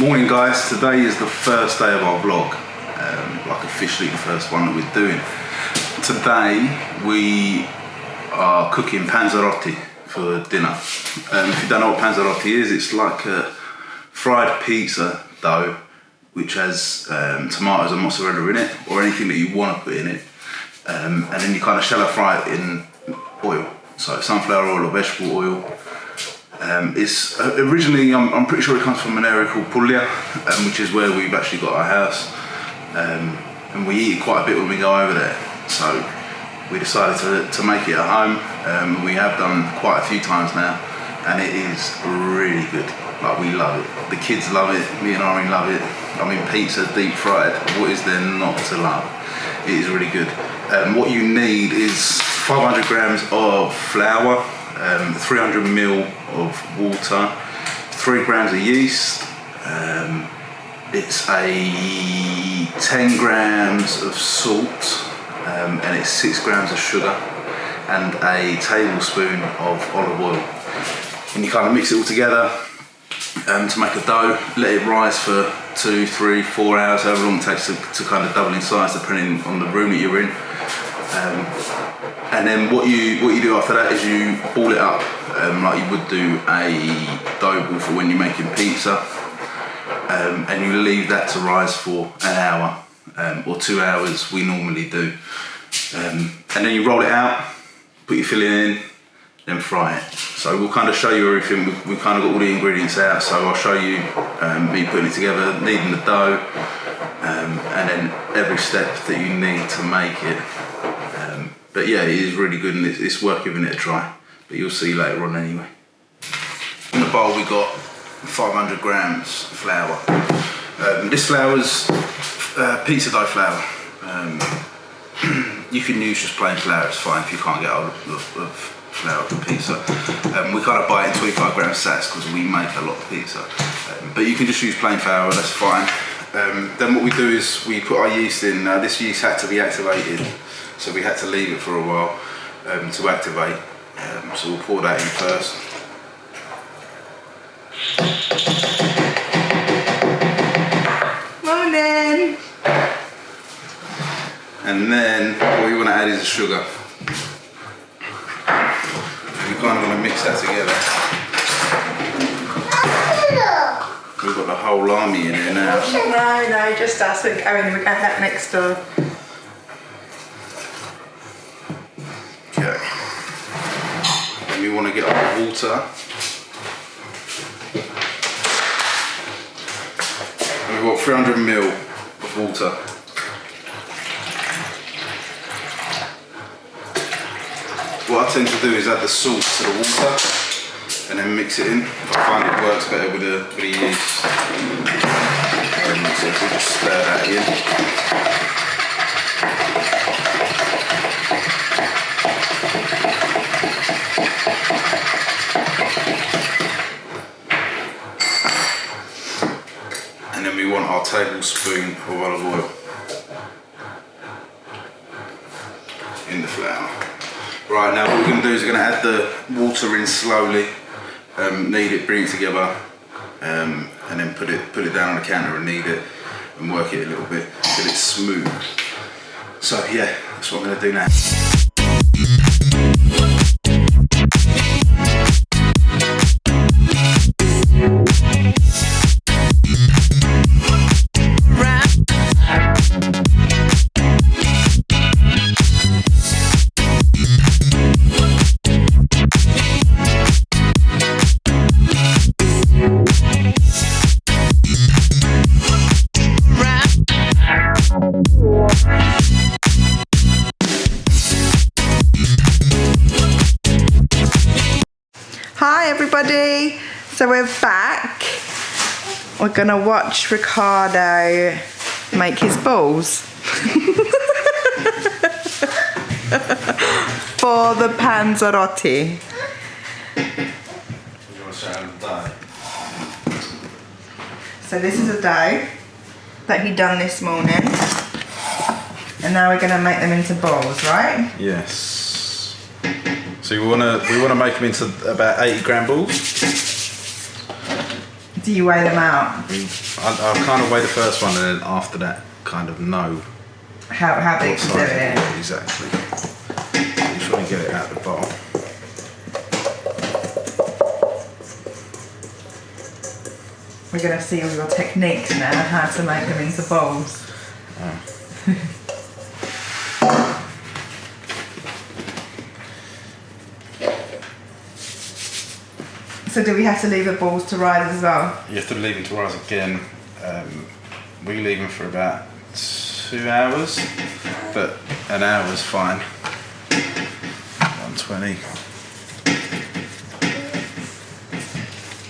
Morning guys, today is the first day of our vlog, like officially the first one that we're doing. Today we are cooking Panzerotti for dinner. If you don't know what Panzerotti is, it's like a fried pizza dough which has tomatoes and mozzarella in it, or anything that you want to put in it, and then you kind of shallow fry it in oil, so sunflower oil or vegetable oil. It's originally, I'm pretty sure it comes from an area called Puglia, which is where we've actually got our house, and we eat it quite a bit when we go over there, so we decided to make it at home. We have done quite a few times now, and it is really good. Like, we love it, the kids love it, me and Irene love it. I mean, pizza deep fried, what is there not to love? It is really good. What you need is 500 grams of flour, 300 ml of water, 3 grams of yeast, it's a 10 grams of salt, and it's 6 grams of sugar, and a tablespoon of olive oil. And you kind of mix it all together to make a dough, let it rise for 2, 3, 4 hours, however long it takes to kind of double in size depending on the room that you're in. And then what you do after that is you ball it up like you would do a dough ball for when you're making pizza, and you leave that to rise for an hour or 2 hours we normally do, and then you roll it out, put your filling in, then fry it. So we'll kind of show you everything. We've kind of got all the ingredients out, so I'll show you me putting it together, kneading the dough, and then every step that you need to make it. But yeah, it is really good, and it's worth giving it a try. But you'll see later on anyway. In the bowl we got 500 grams flour. This flour's pizza dough flour. You can use just plain flour, it's fine if you can't get hold of flour for pizza. We kind of buy it in 25 gram sacks because we make a lot of pizza. But you can just use plain flour, that's fine. Then what we do is we put our yeast in. Now this yeast had to be activated, so we had to leave it for a while to activate. So we'll pour that in first. Morning! And then what you want to add is the sugar. We're kind of going to mix that together. We've got the whole army in here now. No, just us. We're going that next door. Okay. And we want to get our water. And we've got 300 ml of water. What I tend to do is add the salt to the water and then mix it in. I find it works better with the yeast. So we'll just stir that in. And then we want our tablespoon of olive oil in the flour. Right, now what we're going to do is we're going to add the water in slowly, knead it, bring it together, and then put it down on the counter and knead it and work it a little bit till it's smooth. So yeah, that's what I'm going to do now. Hi everybody, so we're back. We're gonna watch Ricardo make his balls for the Panzerotti. So this is a dough that he done this morning, and now we're gonna make them into balls, right? Yes. So we want to make them into about 80 gram balls. Do you weigh them out? I'll kind of weigh the first one, and then after that, kind of know How big to do it? Yeah, exactly. So you just want to get it out the bottom. We're going to see all your techniques now, how to make them into balls. Oh. So do we have to leave the balls to rise as well? You have to leave them to rise again. We leave them for about 2 hours, but an hour's fine. 120.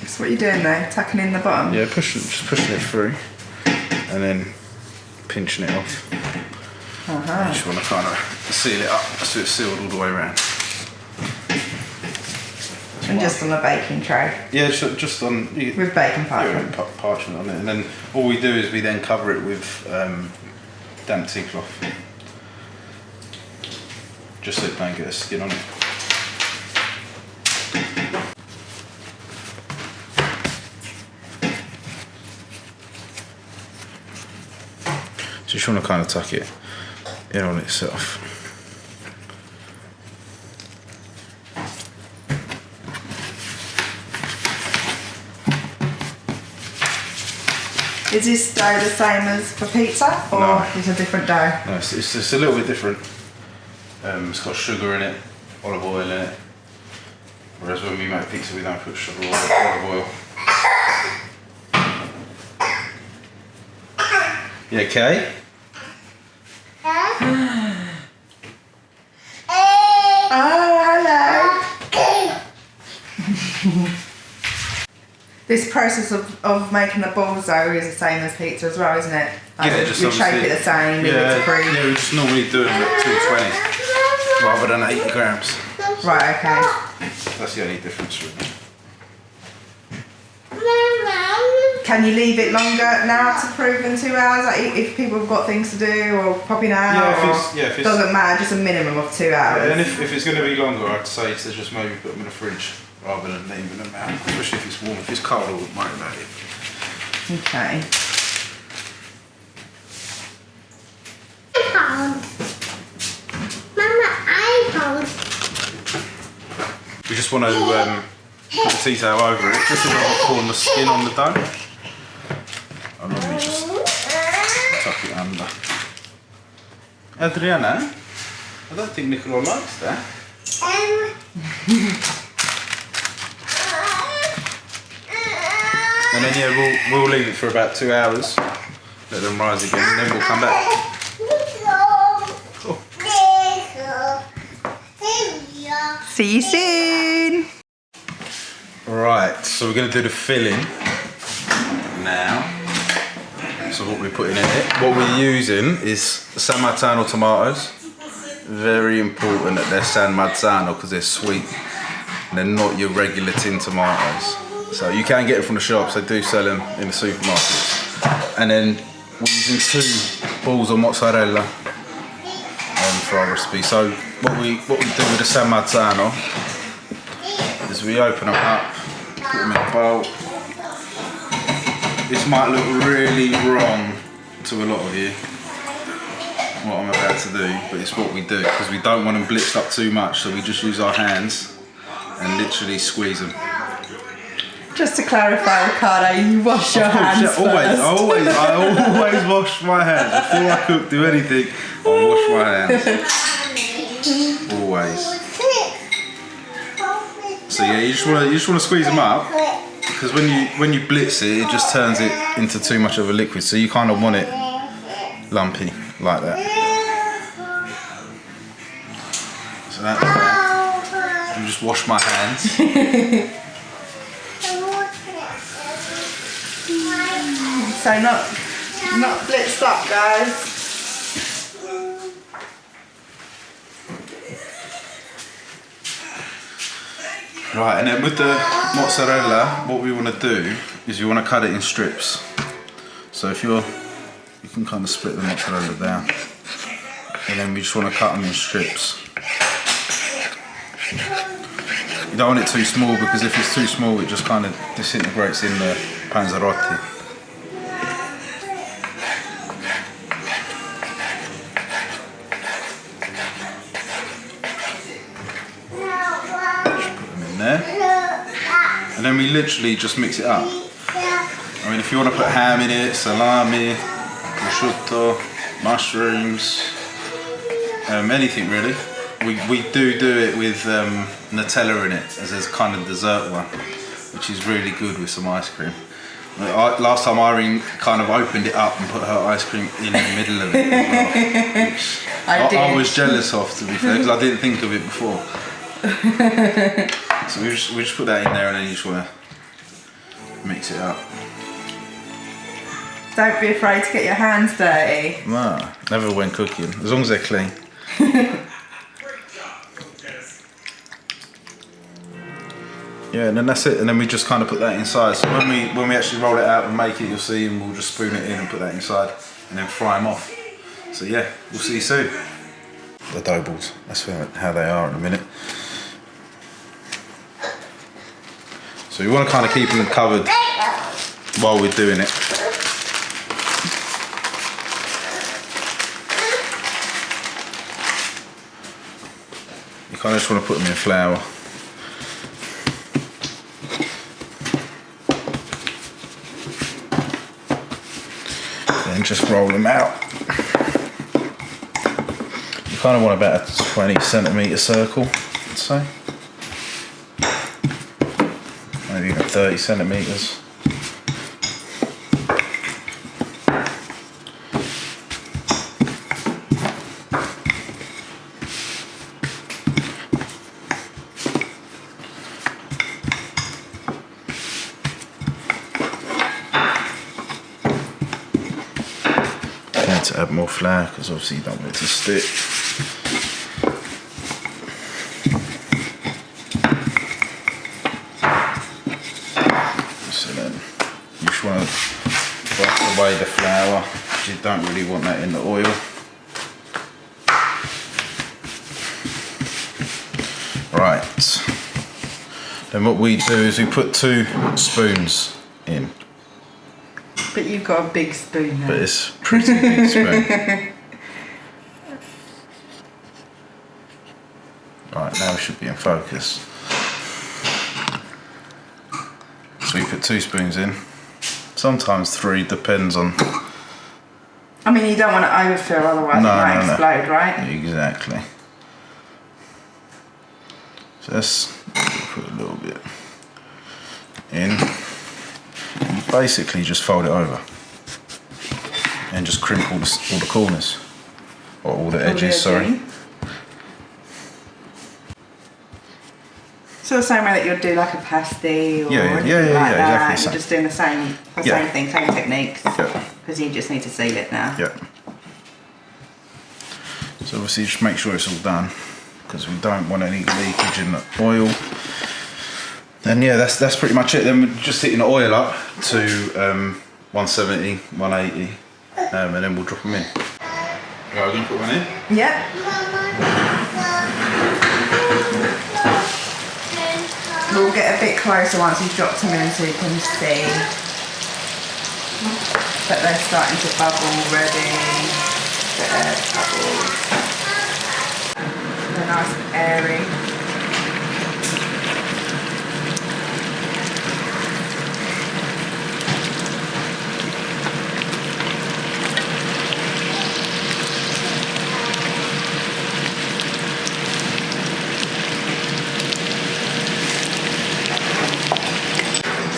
So what are you doing there? Tucking in the bottom? Yeah, just pushing it through, and then pinching it off. Uh-huh. You just want to kind of seal it up so it's sealed all the way around. And just on a baking tray? Yeah, just on... With baking parchment? Yeah, parchment on it. And then all we do is we then cover it with damp tea cloth. Just so it don't get a skin on it. So you just want to kind of tuck it in on itself. Is this dough the same as for pizza, or No. is it a different dough? No, it's just a little bit different. It's got sugar in it, olive oil in it. Whereas when we make pizza, we don't put sugar or olive oil. You okay? Oh, hello. This process of making the balls though is the same as pizza as well, isn't it? Like Yeah, just we shape obviously- it the same, Yeah, it's approved. yeah, we just normally do them at 220 rather than 80 grams. Right, okay. That's the only difference really. Can you leave it longer now to prove than 2 hours? Like if people have got things to do or popping out, if it's doesn't matter, just a minimum of 2 hours. and if it's going to be longer, I'd say to just maybe put them in the fridge rather than leaving them out. Especially if it's warm. If it's cold, I wouldn't worry about it. Okay. We just want to put the tea towel over it, just so it doesn't form the skin on the dough. I'll normally just tuck it under. Adriana, I don't think Nicola likes that. And then yeah, we'll leave it for about 2 hours, let them rise again, and then we'll come back. Cool. See you soon. Right, so we're going to do the filling now. So what we're putting in it, what we're using is San Marzano tomatoes. Very important that they're San Marzano because they're sweet. And they're not your regular tin tomatoes. So you can get it from the shops, they do sell them in the supermarkets. And then we're using 2 balls of mozzarella for our recipe. So what we do with the San Marzano is we open them up, put them in a bowl. This might look really wrong to a lot of you, what I'm about to do, but it's what we do because we don't want them blitzed up too much, so we just use our hands and literally squeeze them. Just to clarify, Ricardo, you wash your hands first. I always wash my hands before I cook, do anything. I wash my hands. Always. So yeah, you just want to squeeze them up because when you blitz it, it just turns it into too much of a liquid. So you kind of want it lumpy like that. So that's that. You just wash my hands. So not blitzed up, guys. Right, and then with the mozzarella, what we want to do is we want to cut it in strips. So if you can kind of split the mozzarella down, and then we just want to cut them in strips. You don't want it too small because if it's too small it just kind of disintegrates in the Panzerotti. Just put them in there. And then we literally just mix it up. I mean, if you want to put ham in it, salami, prosciutto, mushrooms, anything really. We do it with Nutella in it as a kind of dessert one, which is really good with some ice cream. Last time Irene kind of opened it up and put her ice cream in the middle of it as well, which I was jealous of, to be fair, because I didn't think of it before. So we just put that in there and then you just want to mix it up. Don't be afraid to get your hands dirty. No, never when cooking, as long as they're clean. Yeah, and then that's it, and then we just kind of put that inside. So when we actually roll it out and make it, you'll see, and we'll just spoon it in and put that inside, and then fry them off. So yeah, we'll see you soon. The dough balls, that's how they are in a minute. So you want to kind of keep them covered while we're doing it. You kind of just want to put them in flour. And just roll them out. You kind of want about a 20 centimetre circle, I'd say. Maybe even 30 centimetres. To add more flour because obviously you don't want it to stick. So then you just want to wipe away the flour because you don't really want that in the oil. Right. Then what we do is we put 2 spoons in. But you've got a big spoon now. But it's a pretty big spoon. Right, now we should be in focus. So we put 2 spoons in. Sometimes 3, depends on... I mean, you don't want to overfill, otherwise it might explode, right? Exactly. So let's put a little bit in. Basically just fold it over and just crimp all the corners, or all the edges, sorry. So the same way that you'd do like a pasty or anything like that, exactly. you're just doing the same thing, same techniques, because you just need to seal it now. Yeah. So obviously just make sure it's all done, because we don't want any leakage in the oil. And yeah, that's pretty much it. Then we're just heating the oil up to 170, 180, and then we'll drop them in. Right, we're going to put one in? Yeah. We'll get a bit closer once you've dropped them in so you can see. But they're starting to bubble already. They're bubbles. They're nice and airy.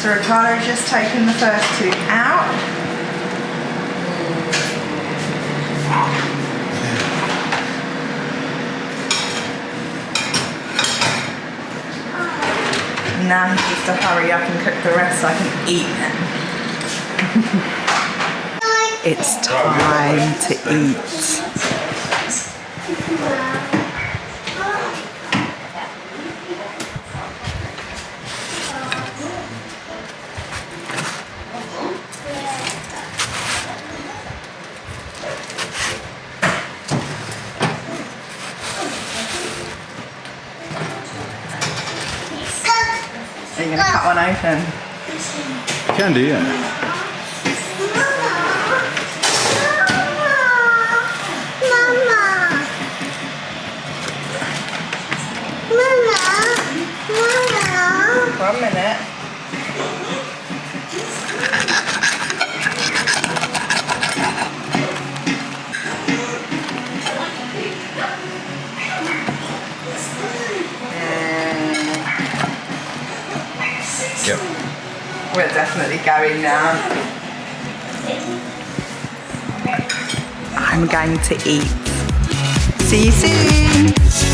So Ricardo's just taken the first 2 out. Now he needs to hurry up and cook the rest so I can eat them. It's time to eat. you going to cut one open? Can do, yeah. One minute. Yep. We're definitely going now. I'm going to eat. See you soon.